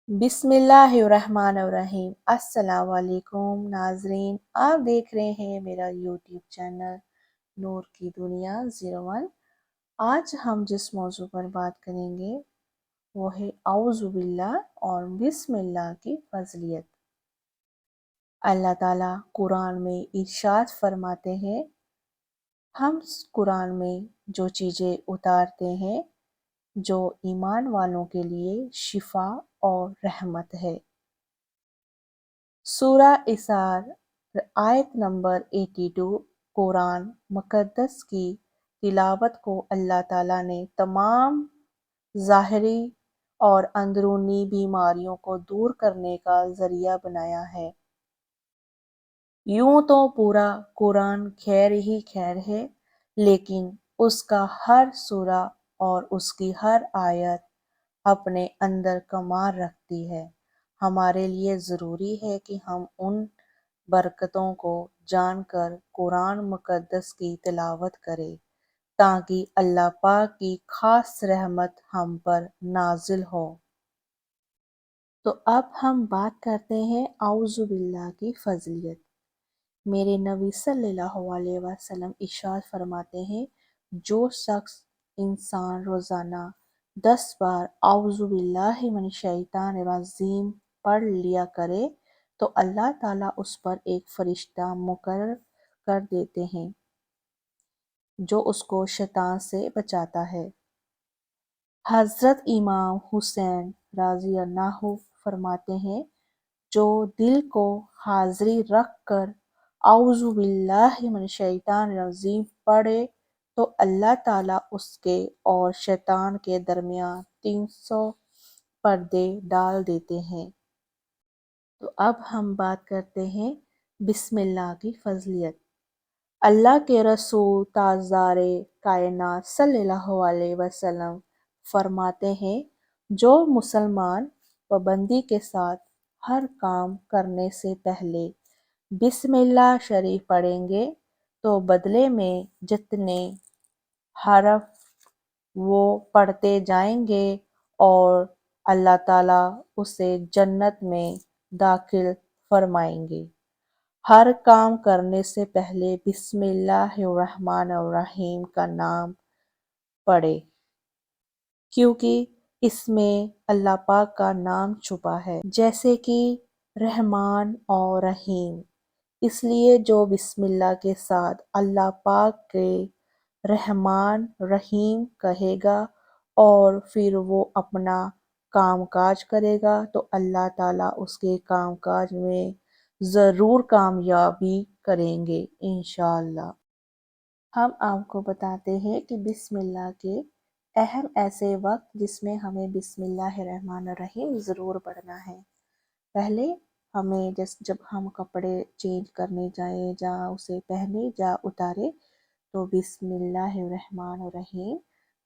बिस्मिल्लाहिर्रहमानिर्रहीम। अस्सलाम वालेकुम नाजरीन, आप देख रहे हैं मेरा यूट्यूब चैनल नूर की दुनिया 01। आज हम जिस मौजू पर बात करेंगे वो है औज़ु बिल्लाह और बिस्मिल्लाह की फज़लियत। अल्लाह ताला कुरान में इरशाद फरमाते हैं, हम कुरान में जो चीज़ें उतारते हैं जो ईमान वालों के लिए शिफा और रहमत है। सूरा इसार आयत नंबर 82। कुरान मुक़द्दस की तिलावत को अल्लाह ताला ने तमाम ज़ाहिरी और अंदरूनी बीमारियों को दूर करने का ज़रिया बनाया है। यूं तो पूरा कुरान खैर ही खैर है, लेकिन उसका हर सूरा और उसकी हर आयत अपने अंदर कमाल रखती है। हमारे लिए ज़रूरी है कि हम उन बरकतों को जानकर कुरान मुक़द्दस की तिलावत करें ताकि अल्लाह पाक की ख़ास रहमत हम पर नाजिल हो। तो अब हम बात करते हैं औज़ु बिल्लाह की फ़ज़लियत। मेरे नबी सल्लल्लाहु अलैहि वसल्लम इरशाद फरमाते हैं, जो शख्स इंसान रोज़ाना 10 बार औज़ु बिल्लाहि मिनश शैतानिर रजीम पढ़ लिया करे तो अल्लाह ताला उस पर एक फरिश्ता मुकर्रर कर देते हैं जो उसको शैतान से बचाता है। हज़रत इमाम हुसैन राज़ी अल्लाह फरमाते हैं, जो दिल को हाज़िरी रख कर औज़ु बिल्लाहि मिनश शैतानिर रजीम पढ़े तो अल्लाह ताला उसके और शैतान के दरमियान 300 पर्दे डाल देते हैं। तो अब हम बात करते हैं बिस्मिल्लाह की फज़लियत। अल्लाह के रसूल ताज़दारे कायनात सल्लल्लाहु अलैहि वसल्लम फरमाते हैं, जो मुसलमान पाबंदी के साथ हर काम करने से पहले बिस्मिल्लाह शरीफ पढ़ेंगे तो बदले में जितने हरफ वो पढ़ते जाएंगे और अल्लाह ताला उसे जन्नत में दाखिल फरमाएंगे। हर काम करने से पहले बिस्मिल्लाहिर्रहमानिर्रहीम का नाम पढ़े, क्योंकि इसमें अल्लाह पाक का नाम छुपा है, जैसे कि रहमान और रहीम। इसलिए जो बिस्मिल्लाह के साथ अल्लाह पाक के रहमान रहीम कहेगा और फिर वो अपना कामकाज करेगा तो अल्लाह ताला उसके कामकाज में ज़रूर कामयाबी करेंगे इंशाअल्लाह। हम आपको बताते हैं कि बिस्मिल्लाह के अहम ऐसे वक्त जिसमें हमें बिस्मिल्लाहिर्रहमानिर्रहीम ज़रूर पढ़ना है। पहले हमें जब हम कपड़े चेंज करने जाएं या उसे पहने या उतारे तो बिस्मिल्लाहिर्रहमानिर्रहीम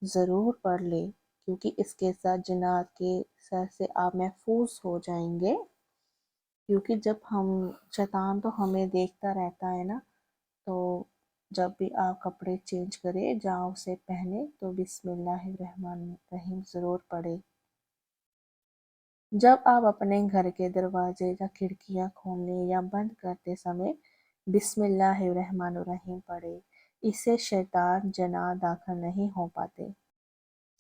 ज़रूर पढ़ ले, क्योंकि इसके साथ जिन्नात के सर से आप महफूज हो जाएंगे। क्योंकि जब हम शैतान तो हमें देखता रहता है ना, तो जब भी आप कपड़े चेंज करें या उसे पहने तो बिस्मिल्लाहिर्रहमानिर्रहीम ज़रूर पढ़े। जब आप अपने घर के दरवाजे या खिड़कियां खोलने या बंद करते समय बिस्मिल्लाहिर्रहमानिर्रहीम पढ़े, इससे शैतान जनात दाखिल नहीं हो पाते।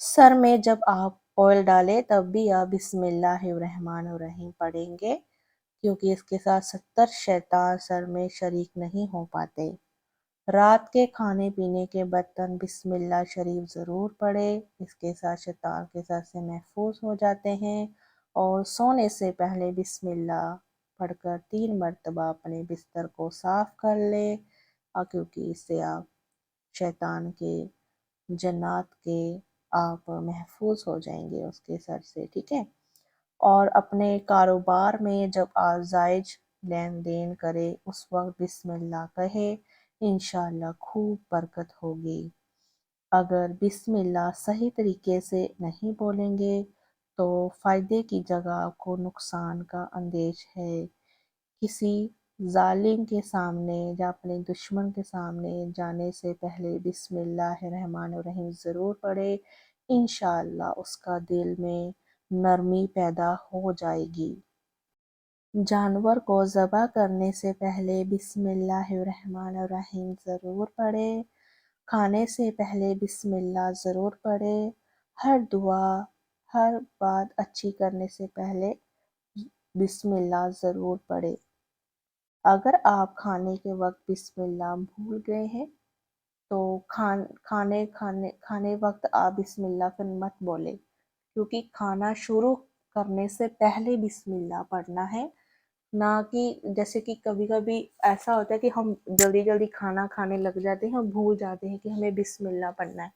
सर में जब आप ऑयल डालें तब भी आप बिस्मिल्लाहिर्रहमानिर्रहीम पढ़ेंगे, क्योंकि इसके साथ 70 शैतान सर में शरीक नहीं हो पाते। रात के खाने पीने के बर्तन बिस्मिल्लाह शरीफ ज़रूर पढ़े, इसके साथ शैतान के सर से महफूज हो जाते हैं। और सोने से पहले बिस्मिल्लाह पढ़कर 3 मरतबा अपने बिस्तर को साफ़ कर ले, क्योंकि इससे आप शैतान के जन्नात के आप महफूज हो जाएंगे उसके सर से, ठीक है। और अपने कारोबार में जब आप जायज लेन देन करें उस वक्त बिस्मिल्लाह कहे, इंशाअल्लाह खूब बरकत होगी। अगर बिस्मिल्लाह सही तरीके से नहीं बोलेंगे तो फ़ायदे की जगह आपको नुकसान का अंदेश है। किसी जालिम के सामने या अपने दुश्मन के सामने जाने से पहले बिस्मिल्लाहिर्रहमानिर्रहीम ज़रूर पढ़े, इंशाअल्लाह उसका दिल में नरमी पैदा हो जाएगी। जानवर को ज़बह करने से पहले बिस्मिल्लाहिर्रहमानिर्रहीम ज़रूर पढ़ें। खाने से पहले बिस्मिल्लाह ज़रूर पढ़ें। हर दुआ, हर बात अच्छी करने से पहले बिस्मिल्लाह ज़रूर पढ़ें। अगर आप खाने के वक्त बिस्मिल्लाह भूल गए हैं तो खाने वक्त आप बिस्मिल्लाह फिर मत बोले, क्योंकि खाना शुरू करने से पहले बिस्मिल्लाह पढ़ना है। ना कि जैसे कि कभी कभी ऐसा होता है कि हम जल्दी जल्दी खाना खाने लग जाते हैं और भूल जाते हैं कि हमें बिस्मिल्लाह पढ़ना है।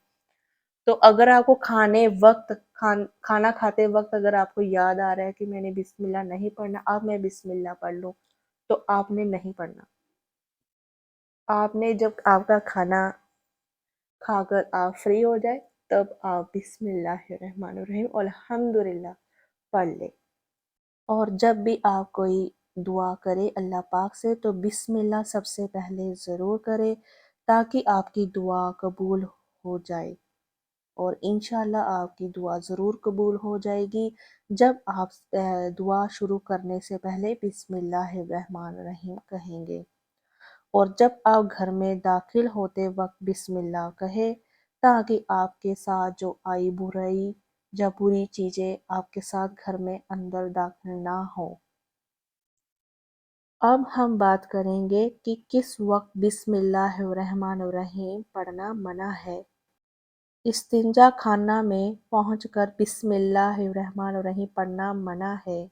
तो अगर आपको खाना खाते वक्त अगर आपको याद आ रहा है कि मैंने बिस्मिल्लाह नहीं पढ़ना, अब मैं बिस्मिल्लाह पढ़ लूँ, तो आपने नहीं पढ़ना। आपने जब आपका खाना खाकर आप फ्री हो जाए तब आप बिस्मिल्लाहिर्रहमानिर्रहीम और अल्हम्दुलिल्लाह पढ़ ले। और जब भी आप कोई दुआ करे अल्लाह पाक से तो बिस्मिल्लाह सबसे पहले ज़रूर करे, ताकि आपकी दुआ कबूल हो जाए। और इंशाल्लाह आपकी दुआ ज़रूर कबूल हो जाएगी जब आप दुआ शुरू करने से पहले बिस्मिल्लाहिर्रहमानिर्रहीम कहेंगे। और जब आप घर में दाखिल होते वक्त बिस्मिल्लाह कहे, ताकि आपके साथ जो आई बुराई या बुरी चीज़ें आपके साथ घर में अंदर दाखिल ना हो। अब हम बात करेंगे कि किस वक्त बिस्मिल्लाहिर्रहमानिर्रहीम पढ़ना मना है। इस्तिंजा खाना में पहुंचकर बिस्मिल्लाहिर्रहमानिर्रहीम पढ़ना मना है।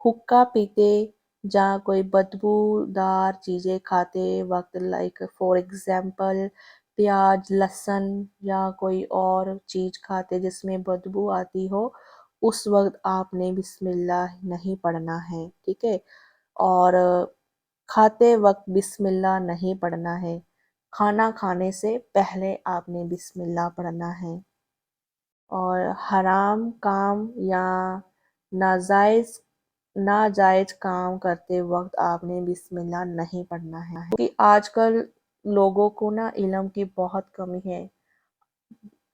हुक्का पीते या कोई बदबूदार चीज़ें खाते वक्त, लाइक फॉर एग्जाम्पल प्याज, लहसुन या कोई और चीज़ खाते जिसमें बदबू आती हो, उस वक्त आपने बिस्मिल्लाह नहीं पढ़ना है, ठीक है। और खाते वक्त बिस्मिल्लाह नहीं पढ़ना है। खाना खाने से पहले आपने बिस्मिल्लाह पढ़ना है। और हराम काम या नाजायज़ नाजायज काम करते वक्त आपने बिस्मिल्लाह नहीं पढ़ना है, क्योंकि आजकल लोगों को ना इल्म की बहुत कमी है।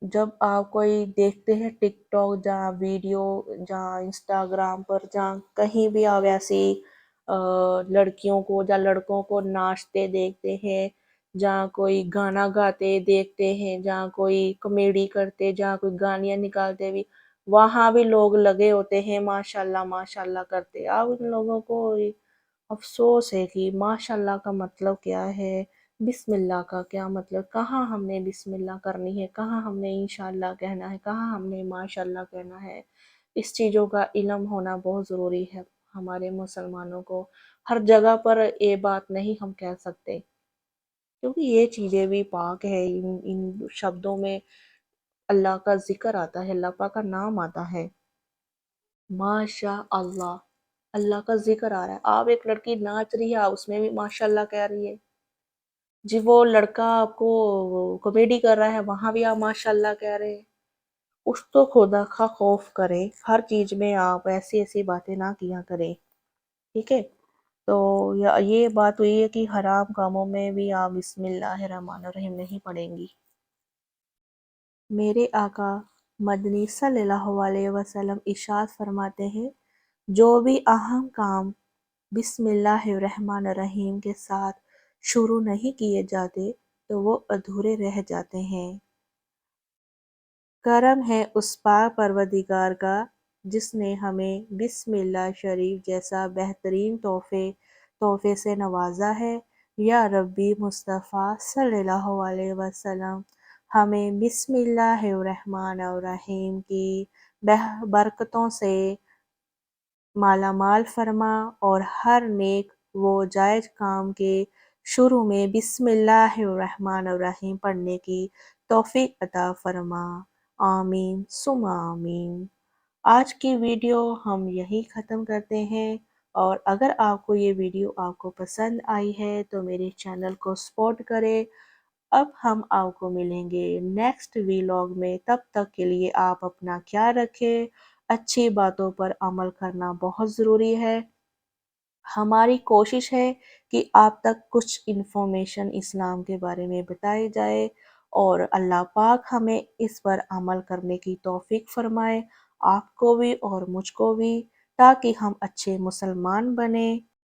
जब आप कोई देखते हैं टिकटॉक जहाँ वीडियो, जहाँ इंस्टाग्राम पर, जहाँ कहीं भी आप ऐसी लड़कियों को या लड़कों को नाचते देखते हैं, जहाँ कोई गाना गाते देखते हैं, जहाँ कोई कॉमेडी करते, जहाँ कोई गालियाँ निकालते भी, वहाँ भी लोग लगे होते हैं माशाल्लाह माशाल्लाह करते। अब उन लोगों को अफसोस है कि माशाल्लाह का मतलब क्या है, बिस्मिल्लाह का क्या मतलब, कहाँ हमने बिस्मिल्लाह करनी है, कहाँ हमने इंशाल्लाह कहना है, कहाँ हमने माशाल्लाह कहना है। इस चीज़ों का इल्म होना बहुत ज़रूरी है हमारे मुसलमानों को। हर जगह पर ये बात नहीं हम कह सकते, क्योंकि ये चीज़ें भी पाक है। इन इन शब्दों में अल्लाह का जिक्र आता है, अल्लाह पाक का नाम आता है। माशा अल्लाह, अल्लाह का जिक्र आ रहा है। आप एक लड़की नाच रही है, उसमें भी माशाल्लाह कह रही है जी। वो लड़का आपको कॉमेडी कर रहा है, वहां भी आप माशाल्लाह कह रहे हैं। कुछ तो खुदा का खौफ करें, हर चीज में आप ऐसी ऐसी बातें ना किया करें, ठीक है। तो ये बात हुई है कि हराम कामों में भी आप बिस्मिल्लाहिर्रहमानिर्रहीम नहीं पढ़ेंगी। मेरे आका मदनी सल्लल्लाहु अलैहि वसल्लम इरशाद फरमाते हैं, जो भी अहम काम बिस्मिल्लाहिर्रहमानिर्रहीम के साथ शुरू नहीं किए जाते तो वो अधूरे रह जाते हैं। करम है उस पाक परवरदिगार का जिसने हमें बिस्मिल्लाह शरीफ जैसा बेहतरीन तोहफे से नवाजा है। या रब्बी मुस्तफ़ा सल्लल्लाहु अलैहि वसल्लम हमें बिस्मिल्लाहिर्रहमानिर्रहीम की बरकतों से मालामाल फरमा और हर नेक व जायज़ काम के शुरू में बिस्मिल्लाहिर्रहमानिर्रहीम पढ़ने की तौफीक अता फरमा। आमीन सुमा आमीन। आज की वीडियो हम यही ख़त्म करते हैं। और अगर आपको ये वीडियो आपको पसंद आई है तो मेरे चैनल को सपोर्ट करें। अब हम आपको मिलेंगे नेक्स्ट वीलॉग में, तब तक के लिए आप अपना ख्याल रखें। अच्छी बातों पर अमल करना बहुत ज़रूरी है। हमारी कोशिश है कि आप तक कुछ इन्फॉर्मेशन इस्लाम के बारे में बताई जाए और अल्लाह पाक हमें इस पर अमल करने की तौफीक फरमाए। آپ کو بھی اور مجھ کو بھی، تاکہ ہم اچھے مسلمان بنیں۔